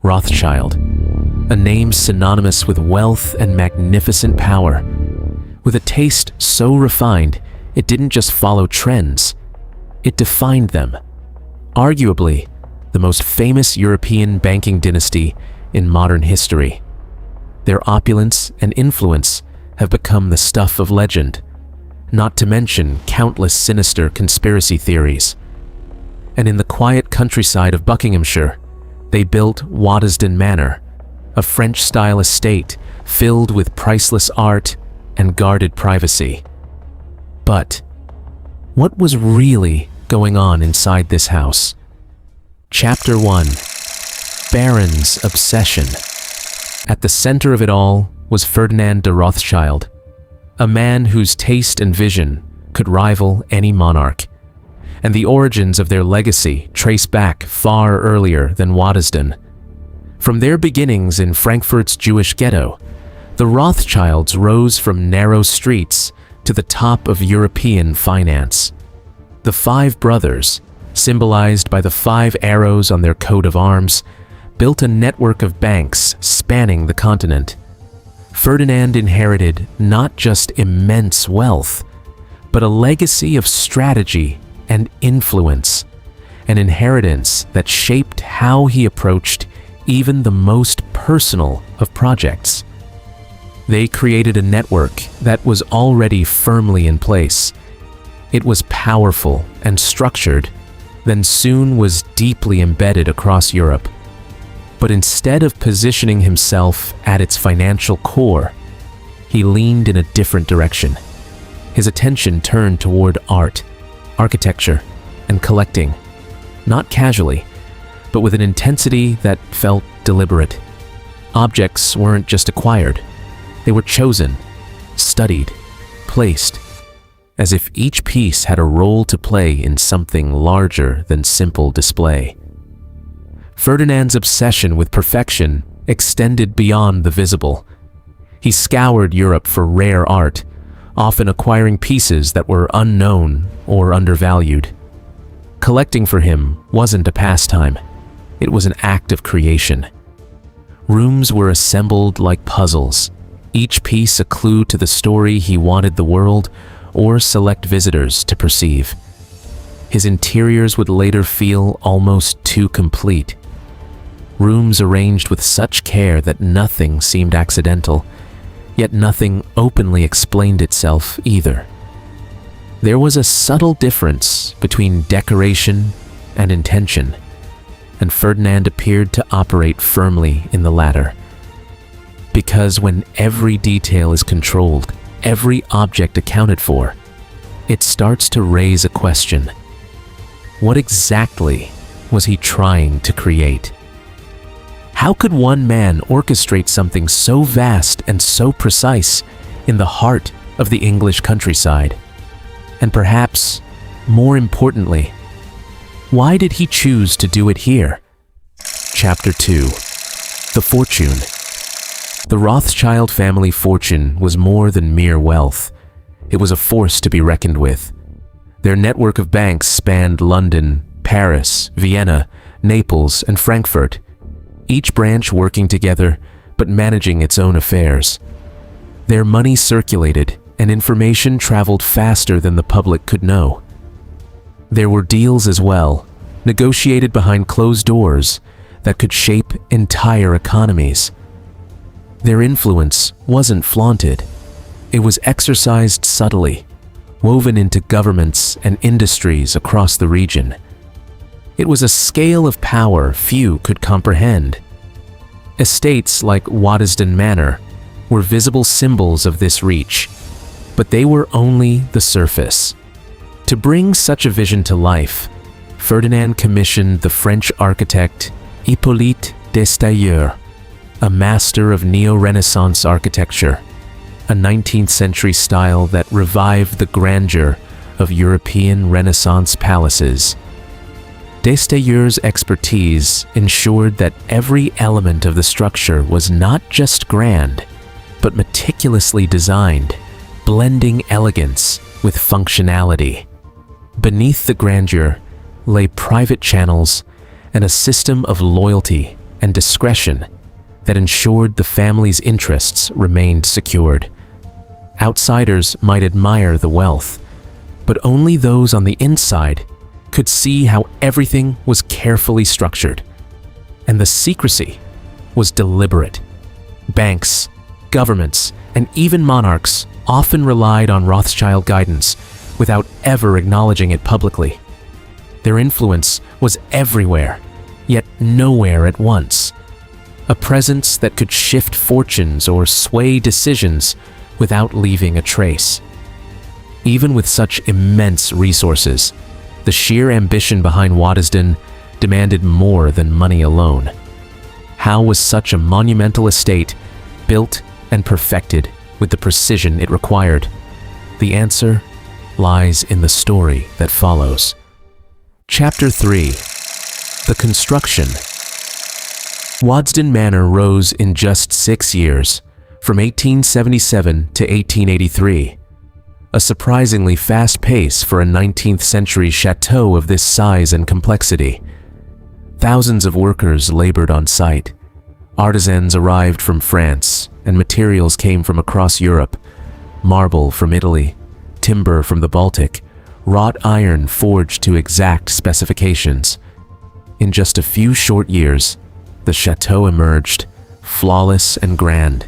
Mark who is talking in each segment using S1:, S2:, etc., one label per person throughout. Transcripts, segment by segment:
S1: Rothschild, a name synonymous with wealth and magnificent power. With a taste so refined, it didn't just follow trends, it defined them. Arguably, the most famous European banking dynasty in modern history. Their opulence and influence have become the stuff of legend, not to mention countless sinister conspiracy theories. And in the quiet countryside of Buckinghamshire, they built Waddesdon Manor, a French-style estate filled with priceless art and guarded privacy. But what was really going on inside this house? Chapter 1: Baron's Obsession. At the center of it all was Ferdinand de Rothschild, a man whose taste and vision could rival any monarch. And the origins of their legacy trace back far earlier than Waddesdon. From their beginnings in Frankfurt's Jewish ghetto, the Rothschilds rose from narrow streets to the top of European finance. The five brothers, symbolized by the 5 arrows on their coat of arms, built a network of banks spanning the continent. Ferdinand inherited not just immense wealth, but a legacy of strategy and influence, an inheritance that shaped how he approached even the most personal of projects. They created a network that was already firmly in place. It was powerful and structured, then soon was deeply embedded across Europe. But instead of positioning himself at its financial core, he leaned in a different direction. His attention turned toward art, architecture, and collecting, not casually, but with an intensity that felt deliberate. Objects weren't just acquired, they were chosen, studied, placed, as if each piece had a role to play in something larger than simple display. Ferdinand's obsession with perfection extended beyond the visible. He scoured Europe for rare art, often acquiring pieces that were unknown or undervalued. Collecting for him wasn't a pastime, it was an act of creation. Rooms were assembled like puzzles, each piece a clue to the story he wanted the world or select visitors to perceive. His interiors would later feel almost too complete. Rooms arranged with such care that nothing seemed accidental, yet nothing openly explained itself either. There was a subtle difference between decoration and intention, and Ferdinand appeared to operate firmly in the latter. Because when every detail is controlled, every object accounted for, it starts to raise a question. What exactly was he trying to create? How could one man orchestrate something so vast and so precise in the heart of the English countryside? And perhaps, more importantly, why did he choose to do it here? Chapter 2: The Fortune. The Rothschild family fortune was more than mere wealth. It was a force to be reckoned with. Their network of banks spanned London, Paris, Vienna, Naples, and Frankfurt, each branch working together but managing its own affairs. Their money circulated and information traveled faster than the public could know. There were deals as well, negotiated behind closed doors, that could shape entire economies. Their influence wasn't flaunted. It was exercised subtly, woven into governments and industries across the region. It was a scale of power few could comprehend. Estates like Waddesdon Manor were visible symbols of this reach, but they were only the surface. To bring such a vision to life, Ferdinand commissioned the French architect Hippolyte Destailleur, a master of Neo-Renaissance architecture, a 19th century style that revived the grandeur of European Renaissance palaces. Destailleur's expertise ensured that every element of the structure was not just grand, but meticulously designed, blending elegance with functionality. Beneath the grandeur lay private channels and a system of loyalty and discretion that ensured the family's interests remained secured. Outsiders might admire the wealth, but only those on the inside could see how everything was carefully structured. And the secrecy was deliberate. Banks, governments, and even monarchs often relied on Rothschild guidance without ever acknowledging it publicly. Their influence was everywhere, yet nowhere at once. A presence that could shift fortunes or sway decisions without leaving a trace. Even with such immense resources, the sheer ambition behind Waddesdon demanded more than money alone. How was such a monumental estate built and perfected with the precision it required? The answer lies in the story that follows. Chapter 3. The Construction. Waddesdon Manor rose in just 6 years, from 1877 to 1883. A surprisingly fast pace for a 19th century chateau of this size and complexity. Thousands of workers labored on site. Artisans arrived from France, and materials came from across Europe. Marble from Italy, timber from the Baltic, wrought iron forged to exact specifications. In just a few short years, the chateau emerged, flawless and grand,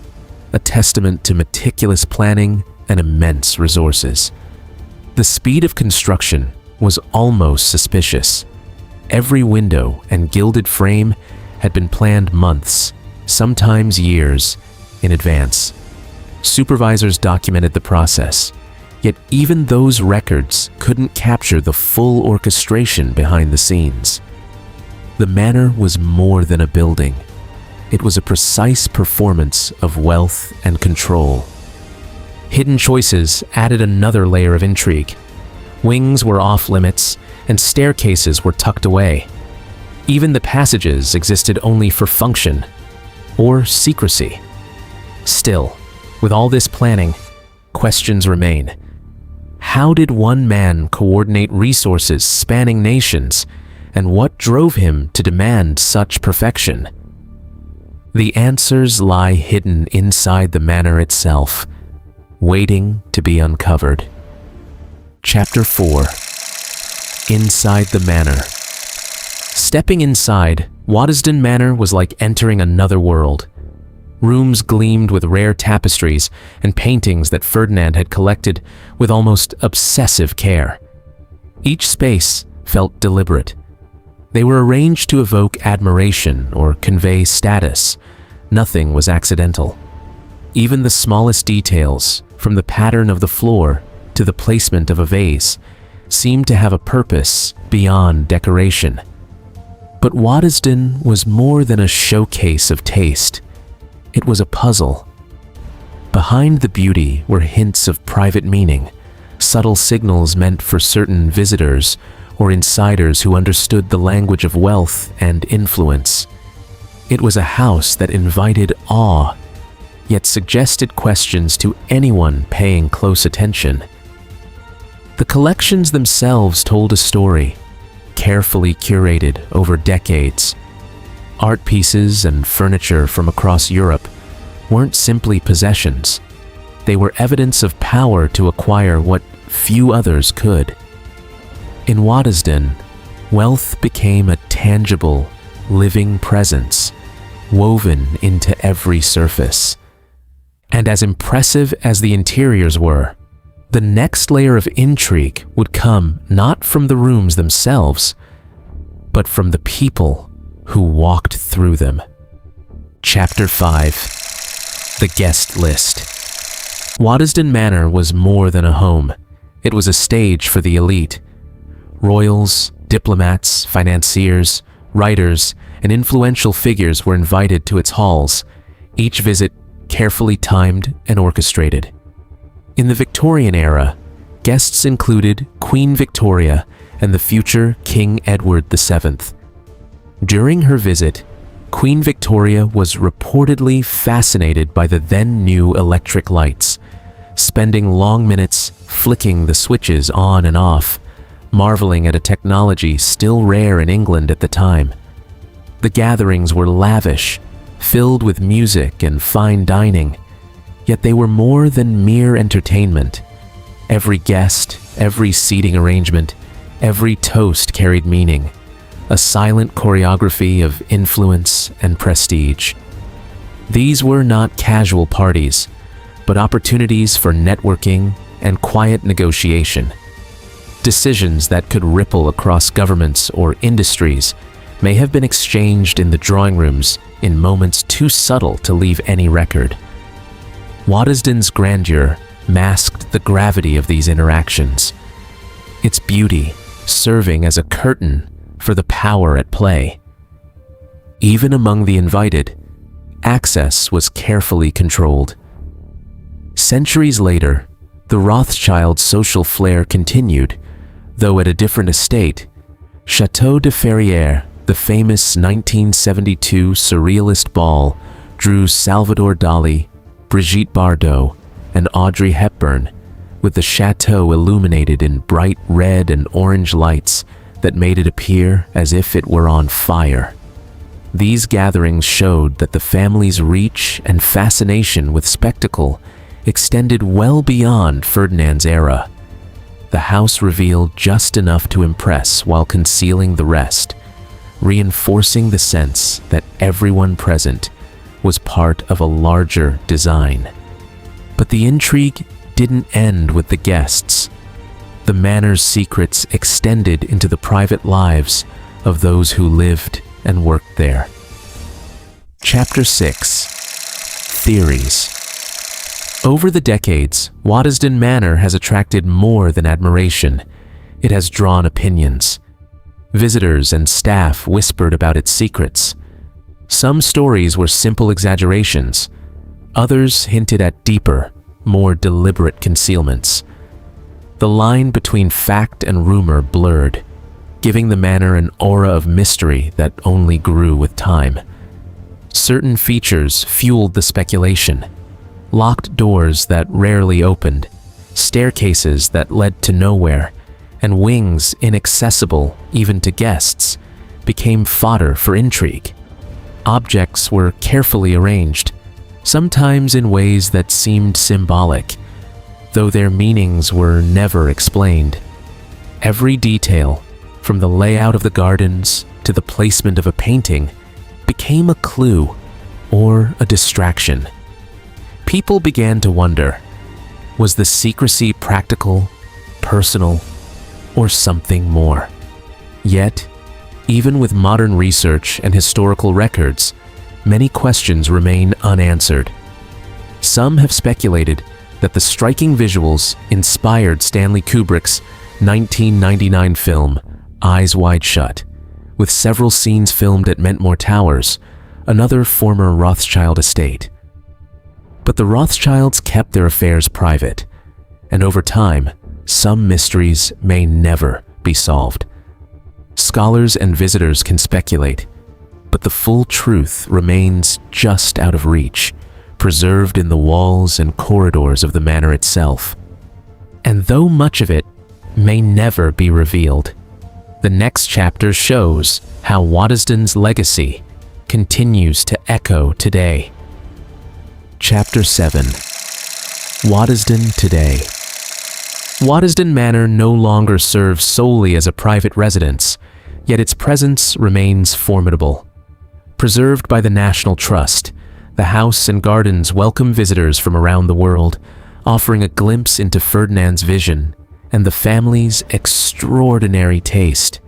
S1: a testament to meticulous planning and immense resources. The speed of construction was almost suspicious. Every window and gilded frame had been planned months, sometimes years, in advance. Supervisors documented the process, yet even those records couldn't capture the full orchestration behind the scenes. The manor was more than a building. It was a precise performance of wealth and control. Hidden choices added another layer of intrigue. Wings were off limits, and staircases were tucked away. Even the passages existed only for function or secrecy. Still, with all this planning, questions remain. How did one man coordinate resources spanning nations, and what drove him to demand such perfection? The answers lie hidden inside the manor itself, waiting to be uncovered. Chapter 4. Inside the Manor. Stepping inside, Waddesdon Manor was like entering another world. Rooms gleamed with rare tapestries and paintings that Ferdinand had collected with almost obsessive care. Each space felt deliberate. They were arranged to evoke admiration or convey status. Nothing was accidental. Even the smallest details, from the pattern of the floor to the placement of a vase, seemed to have a purpose beyond decoration. But Waddesdon was more than a showcase of taste. It was a puzzle. Behind the beauty were hints of private meaning, subtle signals meant for certain visitors or insiders who understood the language of wealth and influence. It was a house that invited awe, yet suggested questions to anyone paying close attention. The collections themselves told a story, carefully curated over decades. Art pieces and furniture from across Europe weren't simply possessions. They were evidence of power to acquire what few others could. In Waddesdon, wealth became a tangible, living presence, woven into every surface. And as impressive as the interiors were, the next layer of intrigue would come not from the rooms themselves, but from the people who walked through them. Chapter 5. The Guest List. Waddesdon Manor was more than a home. It was a stage for the elite. Royals, diplomats, financiers, writers, and influential figures were invited to its halls, each visit carefully timed and orchestrated. In the Victorian era, guests included Queen Victoria and the future King Edward VII. During her visit, Queen Victoria was reportedly fascinated by the then-new electric lights, spending long minutes flicking the switches on and off, marveling at a technology still rare in England at the time. The gatherings were lavish, filled with music and fine dining, yet they were more than mere entertainment. Every guest, every seating arrangement, every toast carried meaning, a silent choreography of influence and prestige. These were not casual parties, but opportunities for networking and quiet negotiation. Decisions that could ripple across governments or industries may have been exchanged in the drawing rooms in moments too subtle to leave any record. Waddesdon's grandeur masked the gravity of these interactions, its beauty serving as a curtain for the power at play. Even among the invited, access was carefully controlled. Centuries later, the Rothschilds' social flair continued, though at a different estate. Chateau de Ferrières, the famous 1972 Surrealist ball, drew Salvador Dali, Brigitte Bardot, and Audrey Hepburn, with the chateau illuminated in bright red and orange lights that made it appear as if it were on fire. These gatherings showed that the family's reach and fascination with spectacle extended well beyond Ferdinand's era. The house revealed just enough to impress while concealing the rest, reinforcing the sense that everyone present was part of a larger design. But the intrigue didn't end with the guests. The manor's secrets extended into the private lives of those who lived and worked there. Chapter 6. Theories. Over the decades, Waddesdon Manor has attracted more than admiration. It has drawn opinions. Visitors and staff whispered about its secrets. Some stories were simple exaggerations. Others hinted at deeper, more deliberate concealments. The line between fact and rumor blurred, giving the manor an aura of mystery that only grew with time. Certain features fueled the speculation. Locked doors that rarely opened, staircases that led to nowhere, and wings inaccessible even to guests became fodder for intrigue. Objects were carefully arranged, sometimes in ways that seemed symbolic, though their meanings were never explained. Every detail, from the layout of the gardens to the placement of a painting, became a clue or a distraction. People began to wonder, was the secrecy practical, personal, or something more? Yet, even with modern research and historical records, many questions remain unanswered. Some have speculated that the striking visuals inspired Stanley Kubrick's 1999 film, Eyes Wide Shut, with several scenes filmed at Mentmore Towers, another former Rothschild estate. But the Rothschilds kept their affairs private, and over time, some mysteries may never be solved. Scholars and visitors can speculate, but the full truth remains just out of reach, preserved in the walls and corridors of the manor itself. And though much of it may never be revealed, the next chapter shows how Waddesdon's legacy continues to echo today. Chapter 7. Waddesdon Today. Waddesdon Manor no longer serves solely as a private residence, yet its presence remains formidable. Preserved by the National Trust, the house and gardens welcome visitors from around the world, offering a glimpse into Ferdinand's vision and the family's extraordinary taste.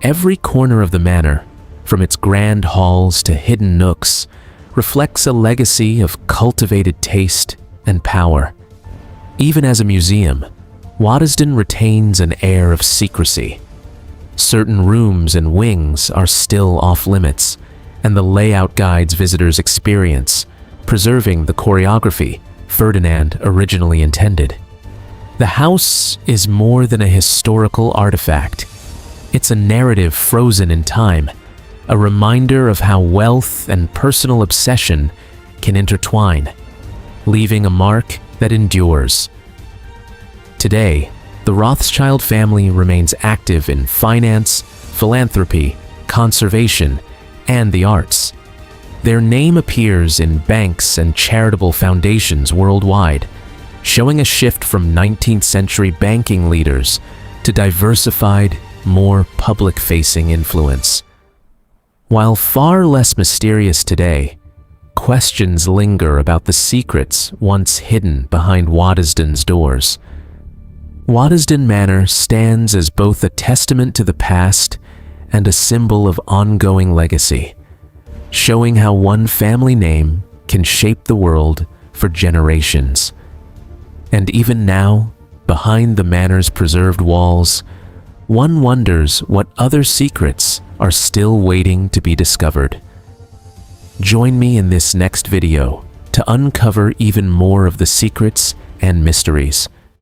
S1: Every corner of the manor, from its grand halls to hidden nooks, reflects a legacy of cultivated taste and power. Even as a museum, Waddesdon retains an air of secrecy. Certain rooms and wings are still off-limits, and the layout guides visitors' experience, preserving the choreography Ferdinand originally intended. The house is more than a historical artifact. It's a narrative frozen in time, a reminder of how wealth and personal obsession can intertwine, leaving a mark that endures. Today, the Rothschild family remains active in finance, philanthropy, conservation, and the arts. Their name appears in banks and charitable foundations worldwide, showing a shift from 19th century banking leaders to diversified, more public-facing influence. While far less mysterious today, questions linger about the secrets once hidden behind Waddesdon's doors. Waddesdon Manor stands as both a testament to the past and a symbol of ongoing legacy, showing how one family name can shape the world for generations. And even now, behind the manor's preserved walls, one wonders what other secrets are still waiting to be discovered. Join me in this next video to uncover even more of the secrets and mysteries